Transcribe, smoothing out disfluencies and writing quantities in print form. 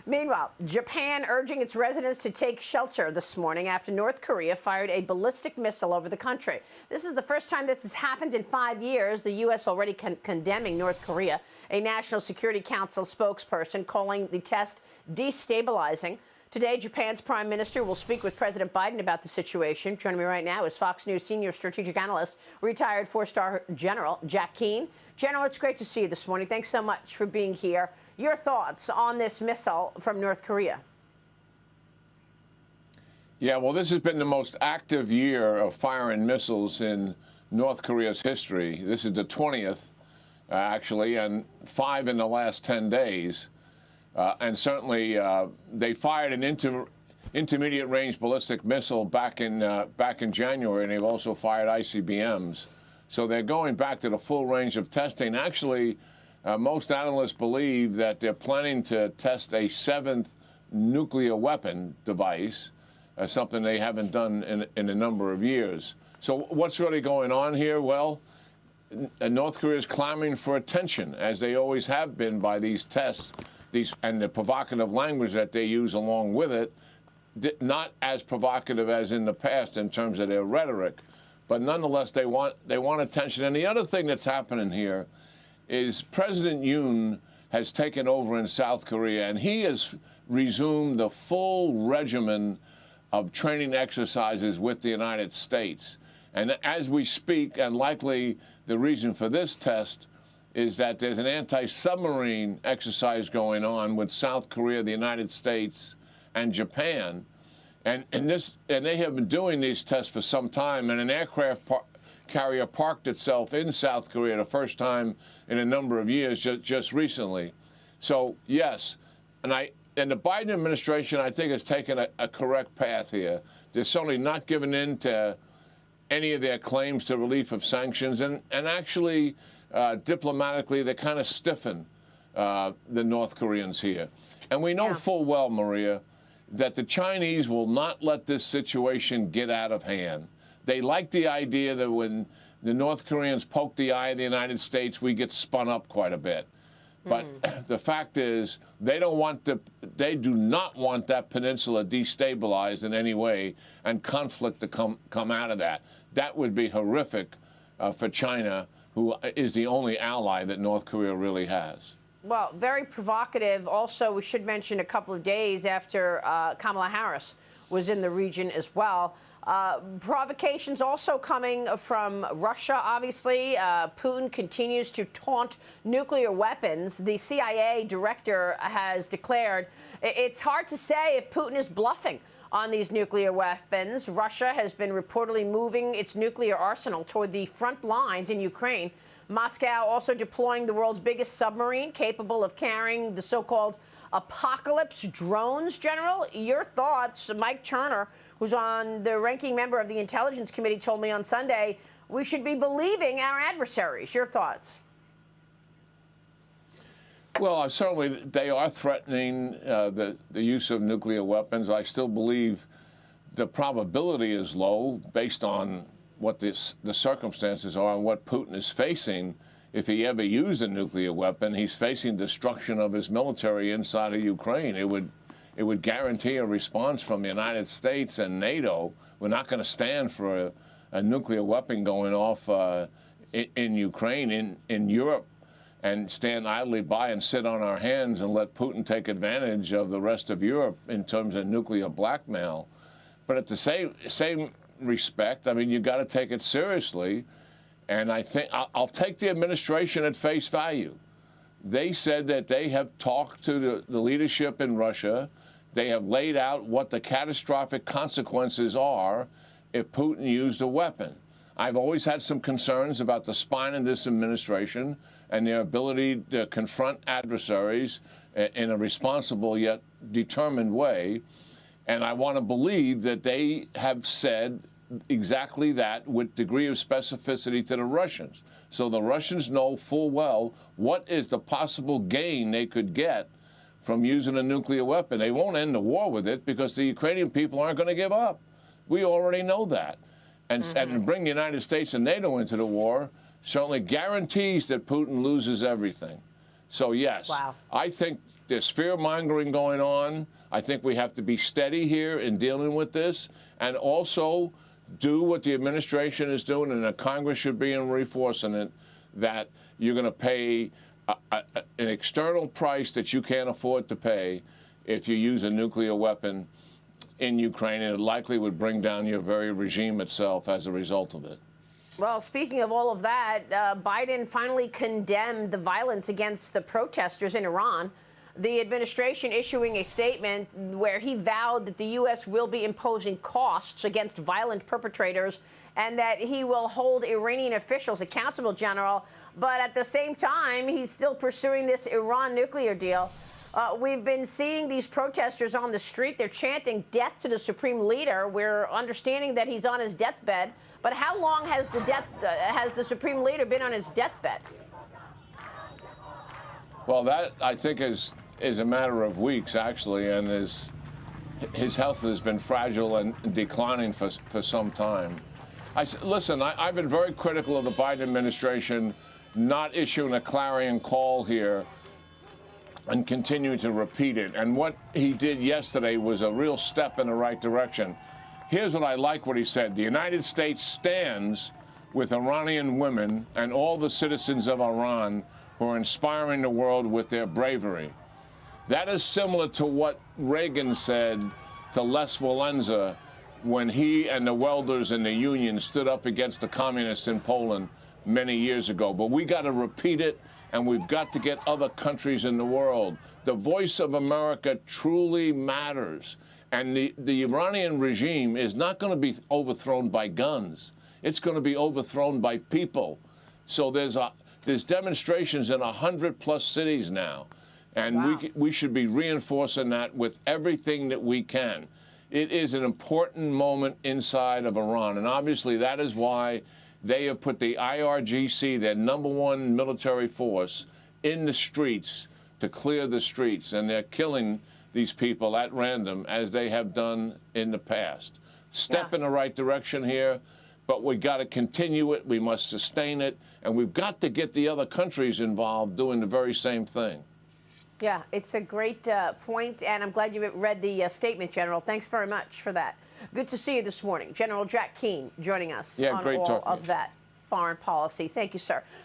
Meanwhile, Japan urging its residents to take shelter this morning after North Korea fired a ballistic missile over the country. This is the first time this has happened in 5 years. The U.S. already condemning North Korea. A National Security Council spokesperson calling the test destabilizing. Today, Japan's prime minister will speak with President Biden about the situation. Joining me right now is Fox News senior strategic analyst, retired four-star General Jack Keane. General, it's great to see you this morning. Thanks so much for being here. Your thoughts on this missile from North Korea? Yeah, well, this has been the most active year of firing missiles in North Korea's history. This is the 20th, actually, and 5 in the last 10 days. And certainly, they fired an intermediate-range ballistic missile back in January, and they've also fired ICBMs. So they're going back to the full range of testing. Actually, most analysts believe that they're planning to test a 7th nuclear weapon device, something they haven't done in a number of years. So what's really going on here? Well, North Korea is clamoring for attention, as they always have been by these tests. And the provocative language that they use along with it, not as provocative as in the past in terms of their rhetoric, but nonetheless they want attention. And the other thing that's happening here is President Yoon has taken over in South Korea, and he has resumed the full regimen of training exercises with the United States. And as we speak, and likely the reason for this test is that there's an anti-submarine exercise going on with South Korea, the United States, and Japan. And they have been doing these tests for some time, and an aircraft carrier parked itself in South Korea the first time in a number of years just recently. So, yes, and the Biden administration, I think, has taken a correct path here. They're certainly not giving in to any of their claims to relief of sanctions, and actually, diplomatically, they kind of stiffen the North Koreans here. And we know full well, Maria, that the Chinese will not let this situation get out of hand. They like the idea that when the North Koreans poke the eye of the United States, we get spun up quite a bit. But the fact is, they do not want that peninsula destabilized in any way and conflict to come out of that. That would be horrific for China, who is the only ally that North Korea really has. Well, very provocative. Also, we should mention a couple of days after Kamala Harris was in the region as well. Provocations also coming from Russia, obviously. Putin continues to taunt nuclear weapons. The CIA director has declared it's hard to say if Putin is bluffing on these nuclear weapons. Russia has been reportedly moving its nuclear arsenal toward the front lines in Ukraine. Moscow also deploying the world's biggest submarine capable of carrying the so-called apocalypse drones. General, your thoughts? Mike Turner, who's on the ranking member of the Intelligence Committee, told me on Sunday we should be believing our adversaries. Your thoughts? Well, certainly they are threatening the use of nuclear weapons. I still believe the probability is low based on what the circumstances are and what Putin is facing. If he ever used a nuclear weapon, he's facing destruction of his military inside of Ukraine. It would guarantee a response from the United States and NATO. We're not going to stand for a nuclear weapon going off in Ukraine, in Europe, and stand idly by and sit on our hands and let Putin take advantage of the rest of Europe in terms of nuclear blackmail. But at the same respect, I mean, you've got to take it seriously. And I think I'll take the administration at face value. They said that they have talked to the leadership in Russia. They have laid out what the catastrophic consequences are if Putin used a weapon. I've always had some concerns about the spine of this administration and their ability to confront adversaries in a responsible yet determined way. And I want to believe that they have said exactly that with degree of specificity to the Russians. So the Russians know full well what is the possible gain they could get from using a nuclear weapon. They won't end the war with it because the Ukrainian people aren't going to give up. We already know that. And bring the United States and NATO into the war certainly guarantees that Putin loses everything. So, yes, Wow. I think there's fear-mongering going on. I think we have to be steady here in dealing with this and also do what the administration is doing, and the Congress should be reinforcing it, that you're going to pay an external price that you can't afford to pay if you use a nuclear weapon in Ukraine, and it likely would bring down your very regime itself as a result of it. Well, speaking of all of that, Biden finally condemned the violence against the protesters in Iran. The administration issuing a statement where he vowed that the U.S. will be imposing costs against violent perpetrators and that he will hold Iranian officials accountable, General. But at the same time, he's still pursuing this Iran nuclear deal. We've been seeing these protesters on the street. They're chanting death to the supreme leader. We're understanding that he's on his deathbed. But how long has the supreme leader been on his deathbed? Well, that, I think, is a matter of weeks, actually, and his health has been fragile and declining for some time. Listen, I've been very critical of the Biden administration not issuing a clarion call here and continue to repeat it. And what he did yesterday was a real step in the right direction. Here's what I like what he said. The United States stands with Iranian women and all the citizens of Iran who are inspiring the world with their bravery. That is similar to what Reagan said to Les Walesa when he and the welders in the union stood up against the communists in Poland many years ago. But we got to repeat it, and we've got to get other countries in the world. The voice of America truly matters. And the Iranian regime is not going to be overthrown by guns. It's going to be overthrown by people. So there's demonstrations in 100+ cities now. And wow. we should be reinforcing that with everything that we can. It is an important moment inside of Iran. And obviously that is why they have put the IRGC, their #1 military force, in the streets to clear the streets. And they're killing these people at random, as they have done in the past. Step in the right direction here, but we got to continue it. We must sustain it. And we've got to get the other countries involved doing the very same thing. Yeah, it's a great point, and I'm glad you read the statement, General. Thanks very much for that. Good to see you this morning. General Jack Keane joining us on all of that foreign policy. Thank you, sir.